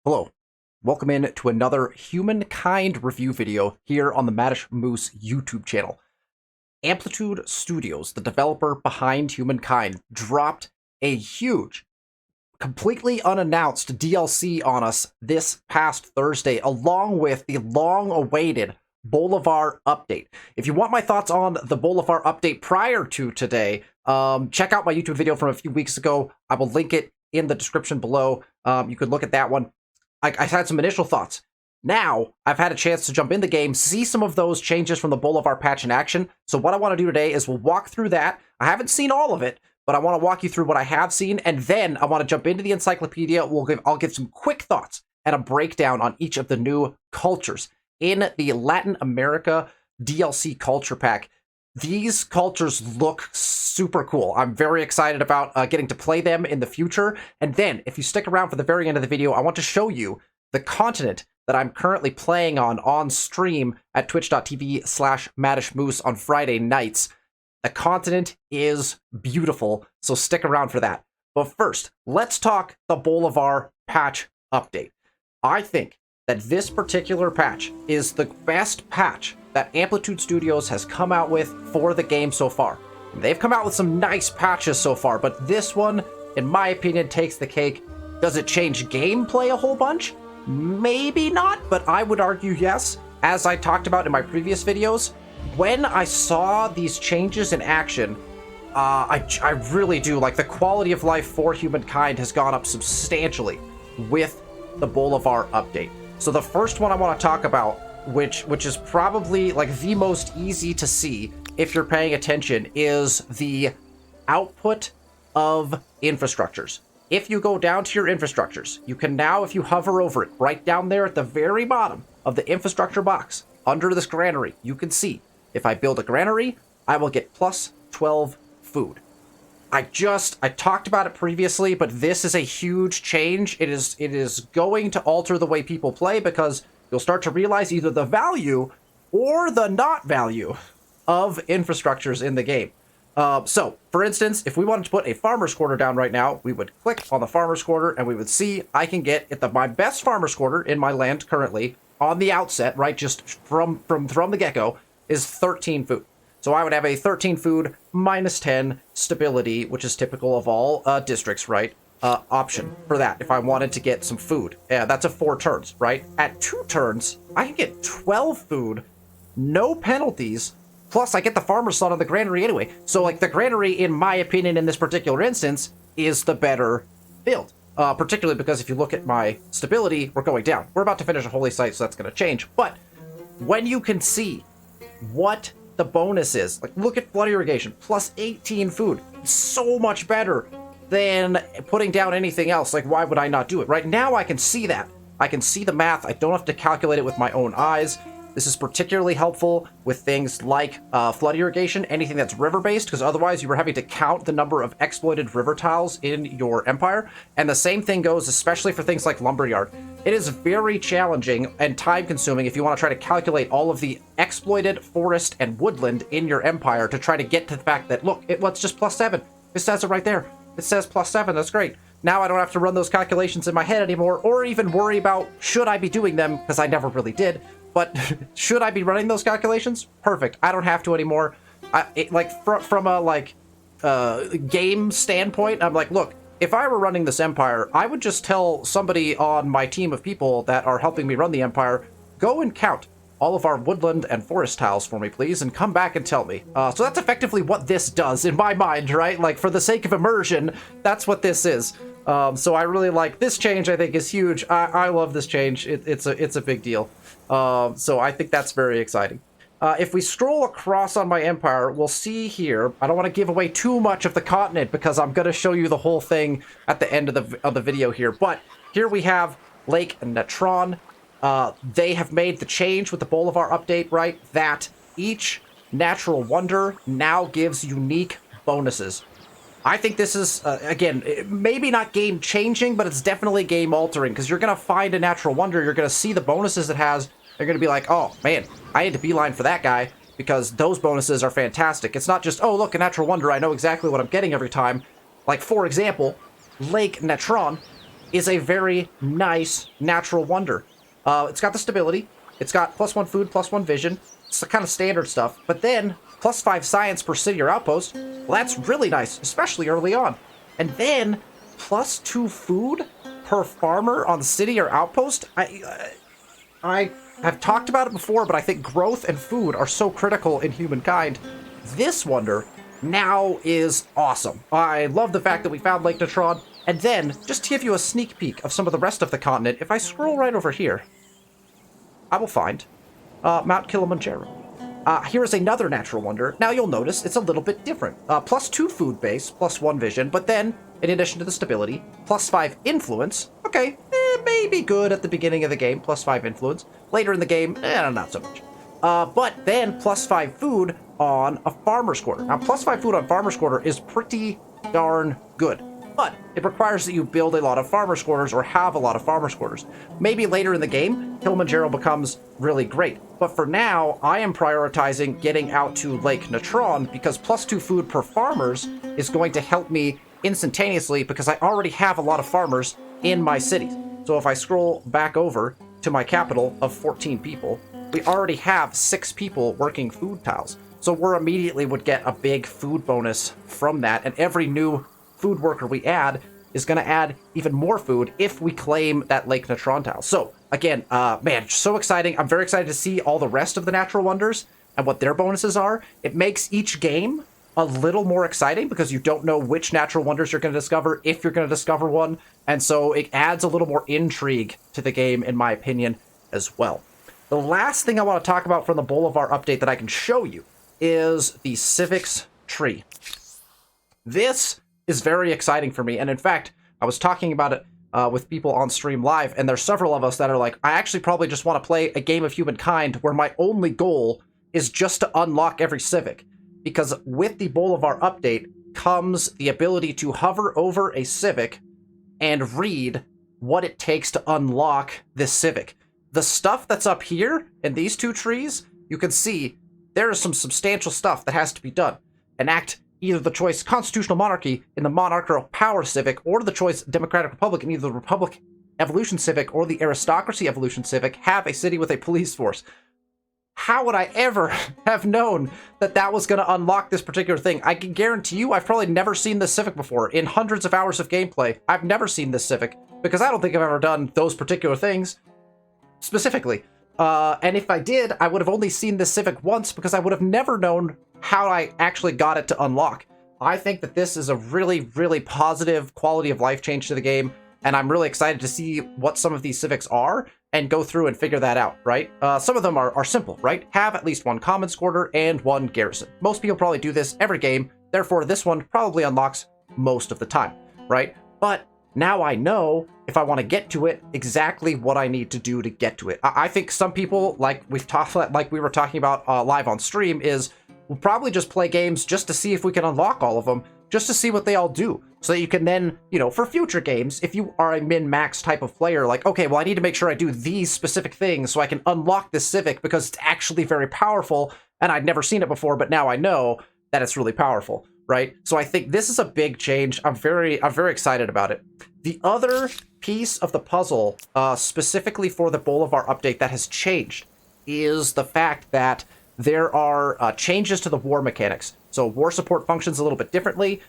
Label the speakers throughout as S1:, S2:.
S1: Hello, welcome in to another Humankind review video here on the Maddish Moose YouTube channel. Amplitude Studios, the developer behind Humankind, dropped a huge, completely unannounced DLC on us this past Thursday, along with the long-awaited Bolivar Update. If you want my thoughts on the Bolivar Update prior to today, check out my YouTube video from a few weeks ago. I will link it in the description below. You could look at that one. I had some initial thoughts. Now, I've had a chance to jump in the game, see some of those changes from the Bolivar patch in action. So what I want to do today is we'll walk through that. I haven't seen all of it, but I want to walk you through what I have seen, and then I want to jump into the encyclopedia. I'll give some quick thoughts and a breakdown on each of the new cultures in the Latin America DLC culture pack. These cultures look super cool. I'm very excited about getting to play them in the future. And then, if you stick around for the very end of the video, I want to show you the continent that I'm currently playing on stream at twitch.tv/maddishmoose on Friday nights. The continent is beautiful, so stick around for that. But first, let's talk the Bolivar patch update. I think that this particular patch is the best patch that Amplitude Studios has come out with for the game so far. They've come out with some nice patches so far, but this one, in my opinion, takes the cake. Does it change gameplay a whole bunch? Maybe not, but I would argue yes. As I talked about in my previous videos, when I saw these changes in action, I really do. Like, the quality of life for Humankind has gone up substantially with the Bolivar update. So the first one I want to talk about, which is probably like the most easy to see if you're paying attention, is the output of infrastructures. If you go down to your infrastructures, you can now, if you hover over it, right down there at the very bottom of the infrastructure box, under this granary, you can see, if I build a granary, I will get plus 12 food. I talked about it previously, but this is a huge change. It is going to alter the way people play, because you'll start to realize either the value or the not value of infrastructures in the game. So, for instance, if we wanted to put a farmer's quarter down right now, we would click on the farmer's quarter and we would see I can get my best farmer's quarter in my land currently on the outset, right, just from the get-go, is 13 food. So I would have a 13 food minus 10 stability, which is typical of all districts, right? Option for that if I wanted to get some food. Yeah, that's a 4 turns, right? At 2 turns, I can get 12 food, no penalties, plus I get the farmer's slot on the granary anyway. So, like, the granary, in my opinion, in this particular instance, is the better build. Particularly because if you look at my stability, we're going down. We're about to finish a holy site, so that's going to change. But when you can see what the bonus is, like, look at flood irrigation, plus 18 food, so much better than putting down anything else. Like, why would I not do it? Right now I can see that. I can see the math. I don't have to calculate it with my own eyes. This is particularly helpful with things like flood irrigation, anything that's river-based, because otherwise you were having to count the number of exploited river tiles in your empire. And the same thing goes especially for things like lumberyard. It is very challenging and time-consuming if you want to try to calculate all of the exploited forest and woodland in your empire to try to get to the fact that, look, it's just plus 7. It says it right there. It says plus 7. That's great. Now I don't have to run those calculations in my head anymore, or even worry about should I be doing them, because I never really did. But should I be running those calculations? Perfect. I don't have to anymore. From a game standpoint, I'm like, look, if I were running this empire, I would just tell somebody on my team of people that are helping me run the empire, go and count all of our woodland and forest tiles for me, please, and come back and tell me. So that's effectively what this does in my mind, right? Like, for the sake of immersion, that's what this is. So I really like this change. I think is huge. I love this change. It's a big deal. So I think that's very exciting. If we scroll across on my empire, we'll see here, I don't want to give away too much of the continent because I'm going to show you the whole thing at the end of the video here. But here we have Lake Natron. They have made the change with the Bolivar update, right, that each natural wonder now gives unique bonuses. I think this is, again, maybe not game-changing, but it's definitely game-altering, because you're going to find a natural wonder, you're going to see the bonuses it has, you're going to be like, oh, man, I need to beeline for that guy, because those bonuses are fantastic. It's not just, oh, look, a natural wonder, I know exactly what I'm getting every time. Like, for example, Lake Natron is a very nice natural wonder. It's got the stability. It's got +1 food, +1 vision. It's the kind of standard stuff. But then, +5 science per city or outpost. Well, that's really nice, especially early on. And then, +2 food per farmer on the city or outpost. I have talked about it before, but I think growth and food are so critical in Humankind. This wonder now is awesome. I love the fact that we found Lake Natron. And then, just to give you a sneak peek of some of the rest of the continent, if I scroll right over here, I will find Mount Kilimanjaro. Here is another natural wonder. Now you'll notice it's a little bit different. +2 food base, +1 vision, but then, in addition to the stability, +5 influence. Okay, maybe good at the beginning of the game, +5 influence. Later in the game, not so much. But then +5 food on a farmer's quarter. Now, +5 food on farmer's quarter is pretty darn good. But it requires that you build a lot of farmer's quarters or have a lot of farmer's quarters. Maybe later in the game, Kilimanjaro becomes really great. But for now, I am prioritizing getting out to Lake Natron because +2 food per farmers is going to help me instantaneously because I already have a lot of farmers in my cities. So if I scroll back over to my capital of 14 people, we already have 6 people working food tiles. So we immediately would get a big food bonus from that. And every new food worker we add is going to add even more food if we claim that Lake Natron tile. So, again, man, so exciting. I'm very excited to see all the rest of the natural wonders and what their bonuses are. It makes each game a little more exciting because you don't know which natural wonders you're going to discover, if you're going to discover one. And so it adds a little more intrigue to the game, in my opinion, as well. The last thing I want to talk about from the Bolivar update that I can show you is the Civics Tree. This is very exciting for me. And in fact, I was talking about it with people on stream live, and there's several of us that are like, I actually probably just want to play a game of Humankind where my only goal is just to unlock every civic. Because with the Bolivar update comes the ability to hover over a civic and read what it takes to unlock this civic. The stuff that's up here in these 2 trees, you can see there is some substantial stuff that has to be done. Enact either the choice Constitutional Monarchy in the Monarchical Power Civic, or the choice Democratic Republic in either the Republic Evolution Civic or the Aristocracy Evolution Civic. Have a city with a police force. How would I ever have known that that was going to unlock this particular thing? I can guarantee you I've probably never seen this civic before. In hundreds of hours of gameplay, I've never seen this civic, because I don't think I've ever done those particular things specifically. And if I did, I would have only seen this civic once because I would have never known how I actually got it to unlock. I think that this is a really, really positive quality of life change to the game, and I'm really excited to see what some of these civics are and go through and figure that out, right? Some of them are simple, right? Have at least 1 commons quarter and 1 garrison. Most people probably do this every game, therefore this one probably unlocks most of the time, right? But now I know, if I want to get to it, exactly what I need to do to get to it. I think some people, like we were talking about live on stream, we'll probably just play games just to see if we can unlock all of them, just to see what they all do. So that you can then, for future games, if you are a min-max type of player, like, okay, well, I need to make sure I do these specific things so I can unlock this civic because it's actually very powerful, and I'd never seen it before, but now I know that it's really powerful, right? So I think this is a big change. I'm very excited about it. The other piece of the puzzle, specifically for the Bolivar update that has changed, is the fact that there are changes to the war mechanics. So war support functions a little bit differently.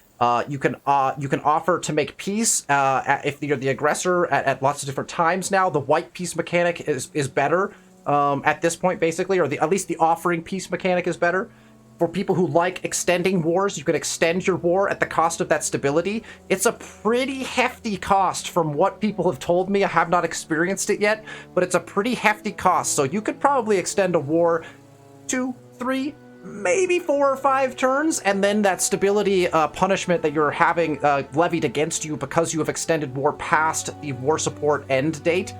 S1: You can offer to make peace if you're the aggressor at lots of different times now. The white peace mechanic is better at this point, basically, or at least the offering peace mechanic is better. For people who like extending wars, you can extend your war at the cost of that stability. It's a pretty hefty cost from what people have told me. I have not experienced it yet, but it's a pretty hefty cost. So you could probably extend a war 2, 3, maybe 4 or 5 turns, and then that stability punishment that you're having levied against you because you have extended war past the war support end date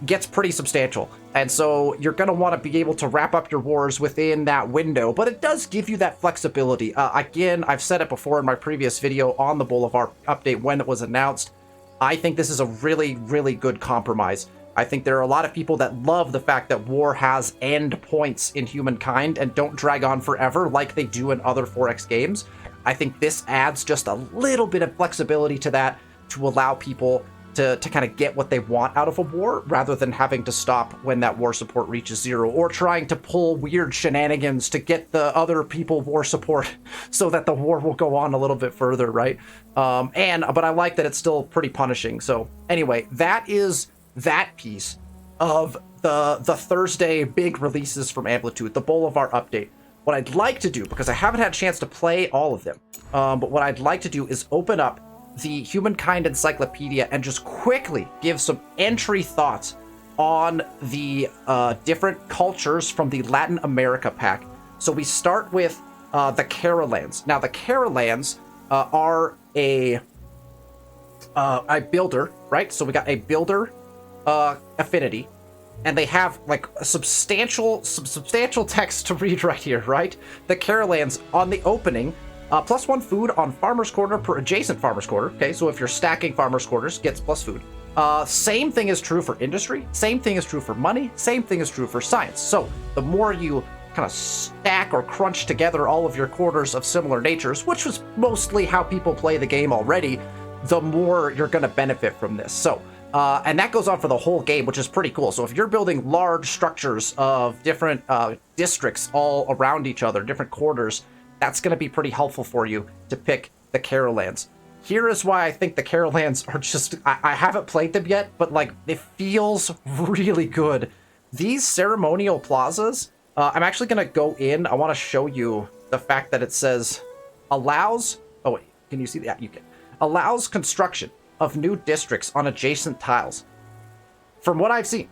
S1: gets pretty substantial. And so you're going to want to be able to wrap up your wars within that window, but it does give you that flexibility. Again, I've said it before in my previous video on the Bolivar update when it was announced. I think this is a really, really good compromise. I think there are a lot of people that love the fact that war has end points in Humankind and don't drag on forever like they do in other 4X games. I think this adds just a little bit of flexibility to that to allow people to kind of get what they want out of a war, rather than having to stop when that war support reaches 0, or trying to pull weird shenanigans to get the other people war support so that the war will go on a little bit further, right? But I like that it's still pretty punishing. So anyway, that is that piece of the Thursday big releases from Amplitude, the Bolivar update. What I'd like to do, because I haven't had a chance to play all of them, but what I'd like to do is open up the Humankind Encyclopedia and just quickly give some entry thoughts on the different cultures from the Latin America pack. So we start with the Carolans. Now, the Carolans are a builder, right? So we got a builder affinity, and they have like a substantial text to read right here, right? The Carolans on the opening. +1 food on Farmer's Quarter per adjacent Farmer's Quarter. Okay, so if you're stacking Farmer's Quarters, gets plus food. Same thing is true for industry. Same thing is true for money. Same thing is true for science. So the more you kind of stack or crunch together all of your quarters of similar natures, which was mostly how people play the game already, the more you're going to benefit from this. So, and that goes on for the whole game, which is pretty cool. So if you're building large structures of different districts all around each other, different quarters, that's going to be pretty helpful for you to pick the Carolans. Here is why I think the Carolans are just... I haven't played them yet, but like it feels really good. These ceremonial plazas, I'm actually going to go in. I want to show you the fact that it says allows... Oh, wait. Can you see that? Yeah, you can. Allows construction of new districts on adjacent tiles. From what I've seen,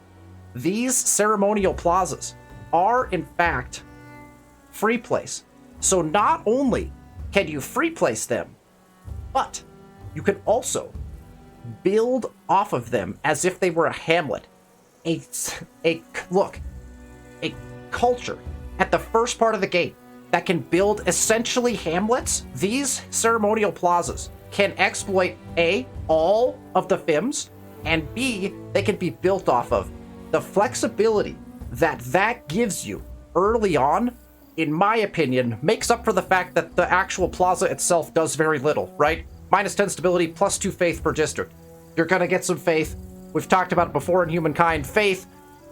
S1: these ceremonial plazas are, in fact, free place. So not only can you free place them, but you can also build off of them as if they were a hamlet. A culture at the first part of the game that can build essentially hamlets. These ceremonial plazas can exploit A, all of the FIMs, and B, they can be built off of. The flexibility that gives you early on, in my opinion, makes up for the fact that the actual plaza itself does very little, right? -10 stability, +2 faith per district. You're gonna get some faith. We've talked about it before in Humankind. Faith,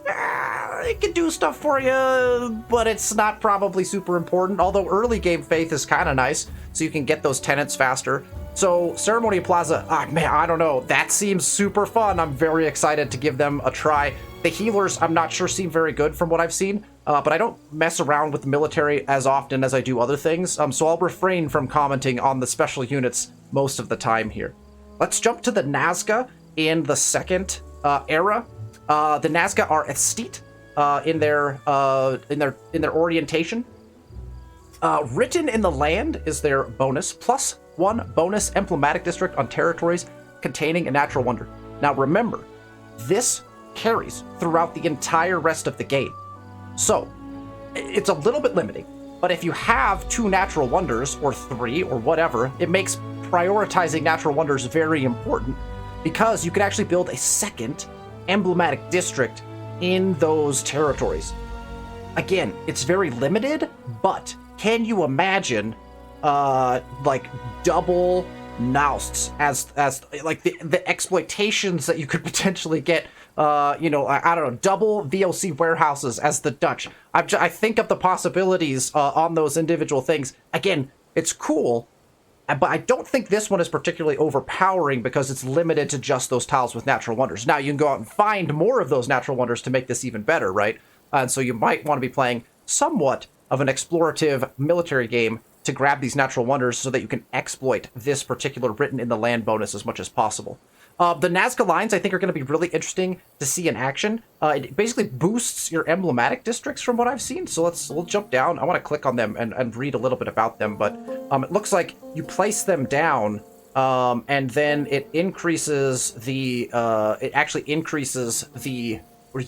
S1: it can do stuff for you, but it's not probably super important, although early game faith is kind of nice, so you can get those tenants faster. So Ceremonial Plaza, man, I don't know. That seems super fun. I'm very excited to give them a try. The healers, I'm not sure, seem very good from what I've seen, but I don't mess around with the military as often as I do other things, so I'll refrain from commenting on the special units most of the time here. Let's jump to the Nazca in the second era. The Nazca are aesthete in their orientation. Written in the land is their bonus, +1 bonus emblematic district on territories containing a natural wonder. Now remember, this carries throughout the entire rest of the game. So, it's a little bit limiting, but if you have 2 natural wonders, or 3, or whatever, it makes prioritizing natural wonders very important, because you can actually build a second emblematic district in those territories. Again, it's very limited, but can you imagine like double nousts as like the exploitations that you could potentially get? I don't know, double VOC warehouses as the Dutch. I think of the possibilities on those individual things. Again, it's cool, but I don't think this one is particularly overpowering because it's limited to just those tiles with natural wonders. Now, you can go out and find more of those natural wonders to make this even better, right? And so you might want to be playing somewhat of an explorative military game to grab these natural wonders so that you can exploit this particular written in the land bonus as much as possible. The Nazca lines, I think, are going to be really interesting to see in action. It basically boosts your emblematic districts from what I've seen. So we'll jump down. I want to click on them and read a little bit about them. But it looks like you place them down, and then it increases the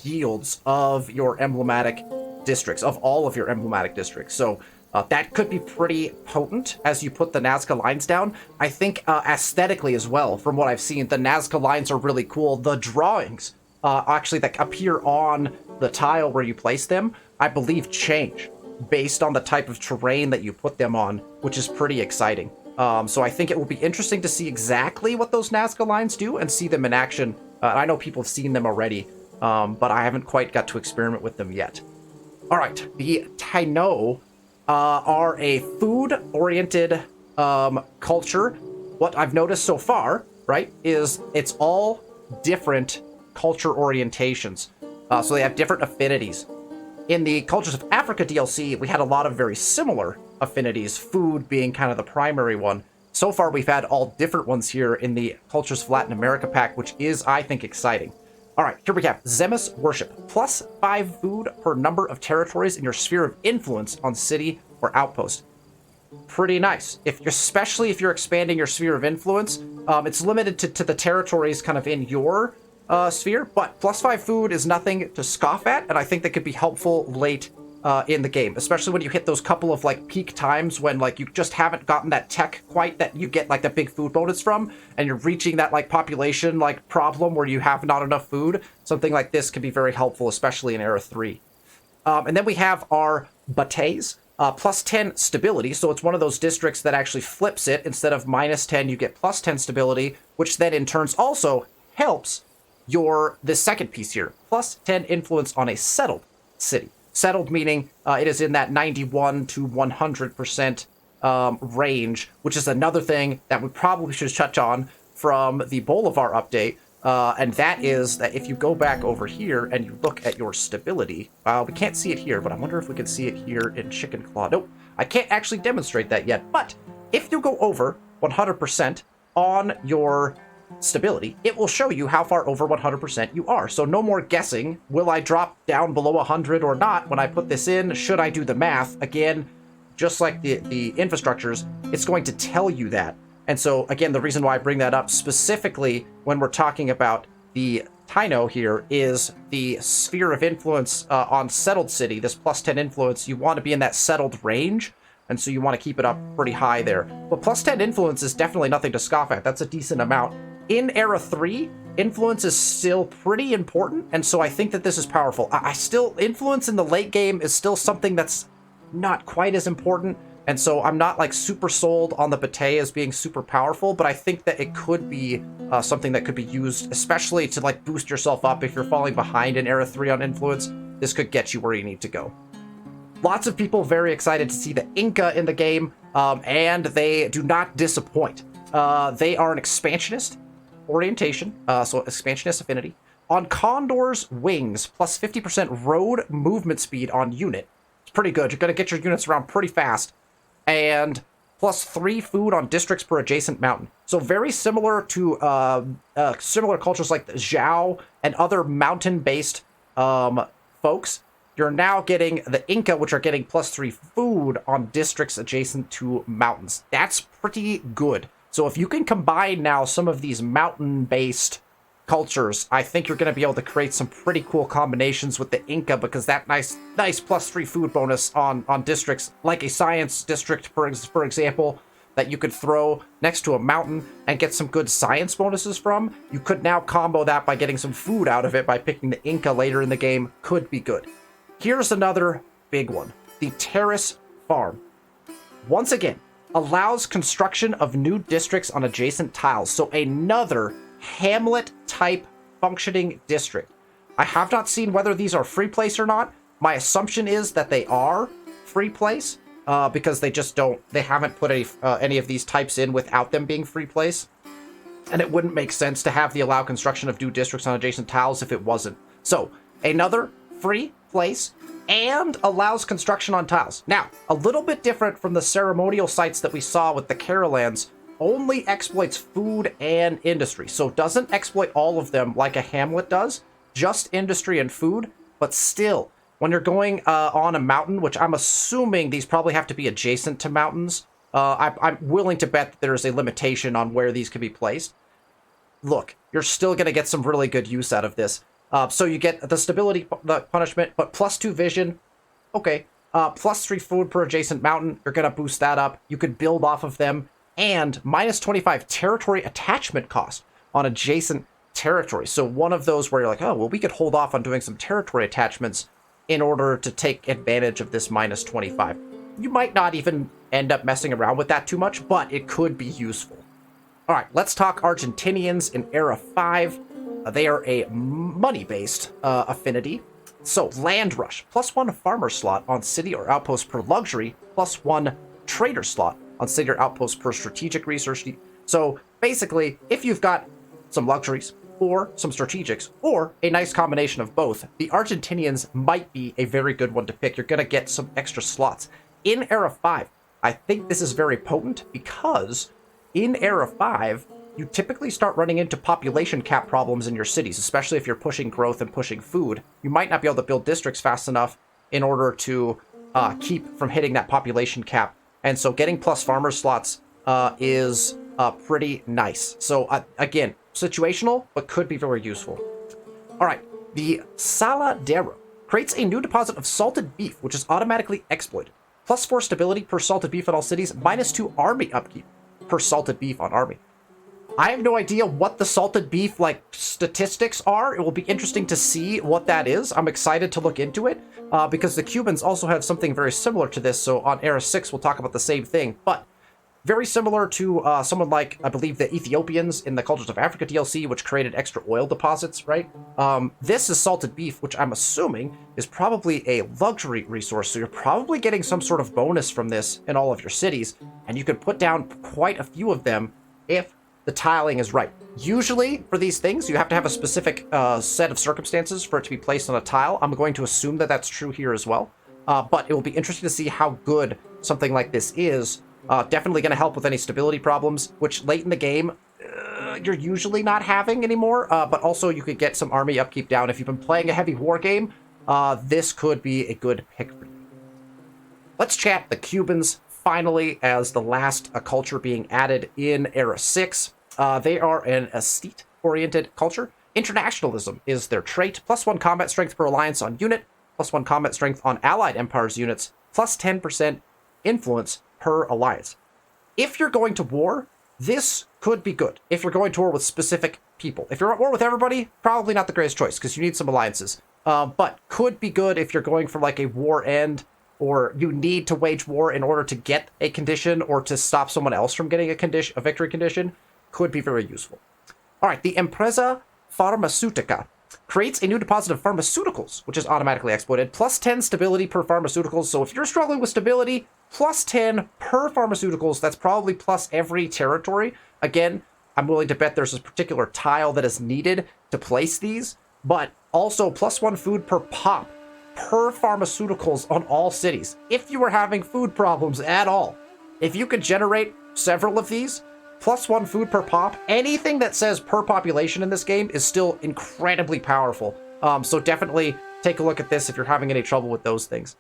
S1: yields of your emblematic districts, of all of your emblematic districts. So that could be pretty potent as you put the Nazca lines down. I think aesthetically as well, from what I've seen, the Nazca lines are really cool. The drawings actually that appear on the tile where you place them, I believe change based on the type of terrain that you put them on, which is pretty exciting. So I think it will be interesting to see exactly what those Nazca lines do and see them in action. I know people have seen them already, but I haven't quite got to experiment with them yet. All right, the Taino are a food-oriented culture. What I've noticed so far, right, is it's all different culture orientations. So they have different affinities. In the Cultures of Africa DLC, we had a lot of very similar affinities, food being kind of the primary one. So far, we've had all different ones here in the Cultures of Latin America pack, which is, I think, exciting. All right, here we have Zemus Worship. +5 food per number of territories in your sphere of influence on city or outpost. Pretty nice. Especially if you're expanding your sphere of influence, it's limited to the territories kind of in your sphere, but +5 food is nothing to scoff at, and I think that could be helpful late in the game, especially when you hit those couple of like peak times when like you just haven't gotten that tech quite that you get like the big food bonus from, and you're reaching that like population like problem where you have not enough food. Something like this can be very helpful, especially in Era 3. And then we have our Bates. +10 stability, so it's one of those districts that actually flips it. Instead of -10, you get +10 stability, which then in turns also helps this second piece here. +10 influence on a settled city. Settled meaning it is in that 91 to 100% range, which is another thing that we probably should touch on from the Bolivar update. And that is that if you go back over here and you look at your stability, we can't see it here, but I wonder if we can see it here in Chicken Claw. Nope, I can't actually demonstrate that yet. But if you go over 100% on your stability, it will show you how far over 100% you are. So no more guessing. Will I drop down below 100 or not when I put this in? Should I do the math? Again, just like the infrastructures, it's going to tell you that. And so, again, the reason why I bring that up specifically when we're talking about the Taino here is the sphere of influence on settled city, this +10 influence. You want to be in that settled range, and so you want to keep it up pretty high there. But +10 influence is definitely nothing to scoff at. That's a decent amount. In Era 3, influence is still pretty important, and so I think that this is powerful. Influence in the late game is still something that's not quite as important. And so I'm not like super sold on the Bate as being super powerful, but I think that it could be something that could be used, especially to like boost yourself up if you're falling behind in Era 3 on influence. This could get you where you need to go. Lots of people very excited to see the Inca in the game, and they do not disappoint. They are an expansionist orientation, so expansionist affinity. On Condor's wings, +50% road movement speed on unit. It's pretty good. You're going to get your units around pretty fast. And +3 food on districts per adjacent mountain. So very similar to similar cultures like the Zhao and other mountain-based folks. You're now getting the Inca, which are getting +3 food on districts adjacent to mountains. That's pretty good. So if you can combine now some of these mountain-based cultures, I think you're going to be able to create some pretty cool combinations with the Inca, because that nice +3 food bonus on districts like a science district, for example, that you could throw next to a mountain and get some good science bonuses from. You could now combo that by getting some food out of it by picking the Inca later in the game. Could be good. Here's another big one. The Terrace Farm. Once again, allows construction of new districts on adjacent tiles. So another Hamlet-type functioning district. I have not seen whether these are free place or not. My assumption is that they are free place, because they haven't put any of these types in without them being free place. And it wouldn't make sense to have the allow construction of new districts on adjacent tiles if it wasn't. So, another free place and allows construction on tiles. Now, a little bit different from the ceremonial sites that we saw with the Carolans. Only exploits food and industry. So doesn't exploit all of them like a Hamlet does, just industry and food. But still, when you're going on a mountain, which I'm assuming these probably have to be adjacent to mountains, I'm willing to bet that there's a limitation on where these can be placed. Look, you're still going to get some really good use out of this. So you get the stability punishment, but +2 vision. Okay, +3 food per adjacent mountain. You're going to boost that up. You could build off of them. And -25 territory attachment cost on adjacent territory. So one of those where you're like, oh, well, we could hold off on doing some territory attachments in order to take advantage of this -25. You might not even end up messing around with that too much, but it could be useful. All right, let's talk Argentinians in Era 5. They are a money-based affinity. So, Land Rush, +1 farmer slot on city or outpost per luxury, +1 trader slot on city or outpost per strategic research. So, basically, if you've got some luxuries, or some strategics, or a nice combination of both, the Argentinians might be a very good one to pick. You're going to get some extra slots. In Era 5, I think this is very potent because in Era 5, you typically start running into population cap problems in your cities, especially if you're pushing growth and pushing food. You might not be able to build districts fast enough in order to keep from hitting that population cap. And so getting plus farmer slots is pretty nice. So again, situational, but could be very useful. All right, the Saladero creates a new deposit of salted beef, which is automatically exploited. +4 stability per salted beef in all cities, -2 army upkeep per salted beef on army. I have no idea what the salted beef, like, statistics are. It will be interesting to see what that is. I'm excited to look into it, because the Cubans also have something very similar to this, so on Era 6 we'll talk about the same thing, but very similar to someone like, I believe, the Ethiopians in the Cultures of Africa DLC, which created extra oil deposits, right? This is salted beef, which I'm assuming is probably a luxury resource, so you're probably getting some sort of bonus from this in all of your cities, and you can put down quite a few of them if the tiling is right. Usually, for these things, you have to have a specific set of circumstances for it to be placed on a tile. I'm going to assume that that's true here as well, but it will be interesting to see how good something like this is. Definitely going to help with any stability problems, which late in the game, you're usually not having anymore, but also you could get some army upkeep down. If you've been playing a heavy war game, this could be a good pick for you. Let's chat the Cubans, finally, as the last culture being added in Era 6. They are an estate-oriented culture. Internationalism is their trait. +1 combat strength per alliance on unit, +1 combat strength on allied empires units, +10% influence per alliance. If you're going to war, this could be good. If you're going to war with specific people. If you're at war with everybody, probably not the greatest choice, because you need some alliances. But could be good if you're going for like a war end, or you need to wage war in order to get a condition or to stop someone else from getting a victory condition. Could be very useful. All right, the Empresa Farmaceutica creates a new deposit of pharmaceuticals, which is automatically exploited, +10 stability per pharmaceuticals. So if you're struggling with stability, +10 per pharmaceuticals, that's probably plus every territory. Again, I'm willing to bet there's a particular tile that is needed to place these, but also +1 food per pop per pharmaceuticals on all cities. If you were having food problems at all, if you could generate several of these, +1 food per pop, anything that says per population in this game is still incredibly powerful. So definitely take a look at this if you're having any trouble with those things.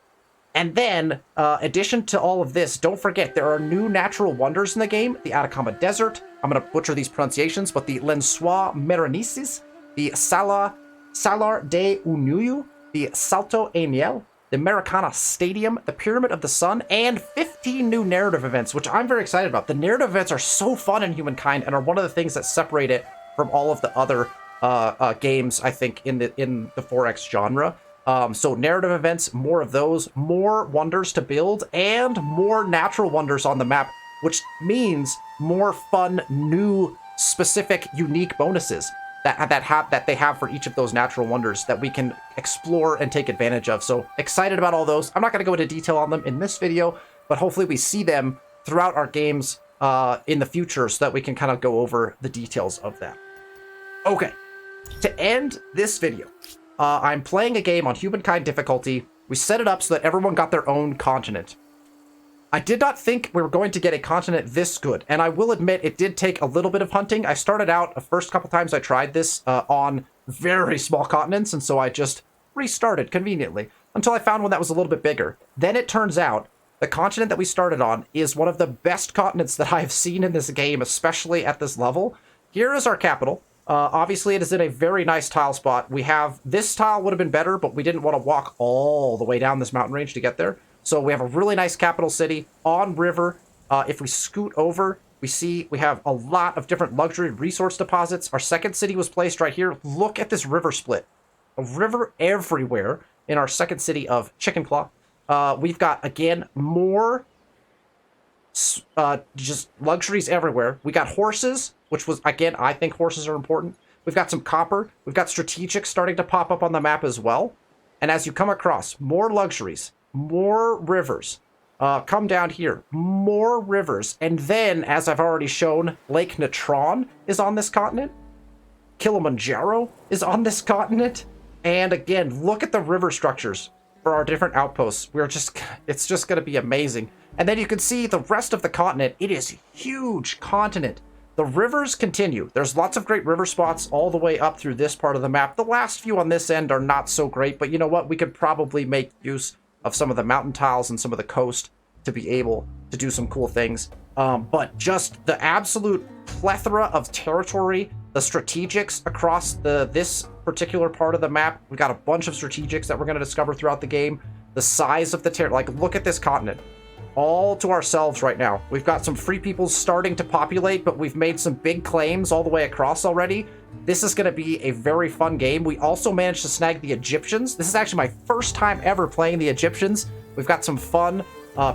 S1: And then, addition to all of this, don't forget there are new natural wonders in the game. The Atacama Desert, I'm going to butcher these pronunciations, but the Lensois Meronisis, the Salar de Uyuni, the Salto Aniel, the Maracana Stadium, the Pyramid of the Sun, and 15 new narrative events, which I'm very excited about. The narrative events are so fun in Humankind and are one of the things that separate it from all of the other games, I think, in the 4X genre. So narrative events, more of those, more wonders to build, and more natural wonders on the map, which means more fun, new, specific, unique bonuses that they have for each of those natural wonders that we can explore and take advantage of. So excited about all those. I'm not going to go into detail on them in this video, but hopefully we see them throughout our games in the future so that we can kind of go over the details of that. Okay, to end this video, I'm playing a game on Humankind difficulty. We set it up so that everyone got their own continent. I did not think we were going to get a continent this good, and I will admit it did take a little bit of hunting. I started out, the first couple times I tried this, on very small continents, and so I just restarted conveniently until I found one that was a little bit bigger. Then it turns out the continent that we started on is one of the best continents that I have seen in this game, especially at this level. Here is our capital. Obviously, it is in a very nice tile spot. We have, this tile would have been better, but we didn't want to walk all the way down this mountain range to get there. So we have a really nice capital city on river. If we scoot over, we see we have a lot of different luxury resource deposits. Our second city was placed right here. Look at this river split. A river everywhere in our second city of Chicken Claw. We've got, again, more just luxuries everywhere. We got horses, which was, again, I think horses are important. We've got some copper. We've got strategics starting to pop up on the map as well. And as you come across, more luxuries, more rivers. Come down here, more rivers. And then, as I've already shown, Lake Natron is on this continent. Kilimanjaro is on this continent. And again, look at the river structures for our different outposts. It's just going to be amazing. And then you can see the rest of the continent. It is a huge continent. The rivers continue. There's lots of great river spots all the way up through this part of the map. The last few on this end are not so great, but you know what? We could probably make use of some of the mountain tiles and some of the coast to be able to do some cool things. But just the absolute plethora of territory, the strategics across this particular part of the map. We've got a bunch of strategics that we're going to discover throughout the game. The size of the like, look at this continent. All to ourselves right now. We've got some free peoples starting to populate, but we've made some big claims all the way across already. This is going to be a very fun game. We also managed to snag the Egyptians. This is actually my first time ever playing the Egyptians. We've got some fun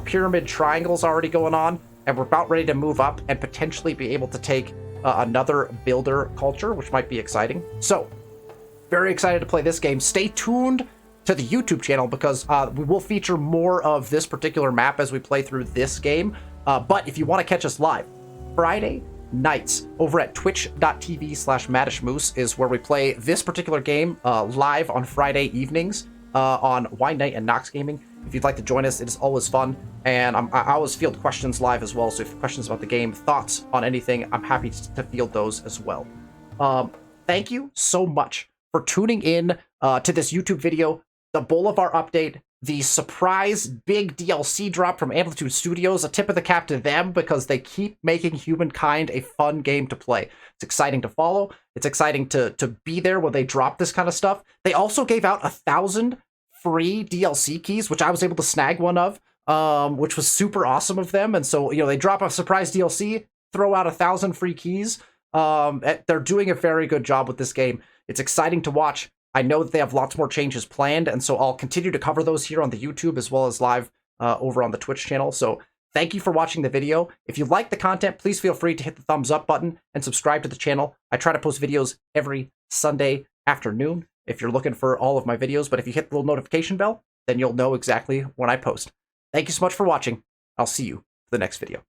S1: pyramid triangles already going on, and we're about ready to move up and potentially be able to take another builder culture, which might be exciting. So, very excited to play this game. Stay tuned to the YouTube channel because we will feature more of this particular map as we play through this game. But if you want to catch us live, Friday nights over at twitch.tv/madishmoose is where we play this particular game live on Friday evenings on Wine Night and Nox Gaming. If you'd like to join us, it is always fun. And I always field questions live as well. So if you have questions about the game, thoughts on anything, I'm happy to field those as well. Thank you so much for tuning in to this YouTube video. The Bolivar update, the surprise big DLC drop from Amplitude Studios, a tip of the cap to them because they keep making Humankind a fun game to play. It's exciting to follow. It's exciting to be there when they drop this kind of stuff. They also gave out 1,000 free DLC keys, which I was able to snag one of, which was super awesome of them. And so, you know, they drop a surprise DLC, throw out 1,000 free keys. They're doing a very good job with this game. It's exciting to watch. I know that they have lots more changes planned, and so I'll continue to cover those here on the YouTube as well as live over on the Twitch channel. So thank you for watching the video. If you like the content, please feel free to hit the thumbs up button and subscribe to the channel. I try to post videos every Sunday afternoon if you're looking for all of my videos, but if you hit the little notification bell, then you'll know exactly when I post. Thank you so much for watching. I'll see you for the next video.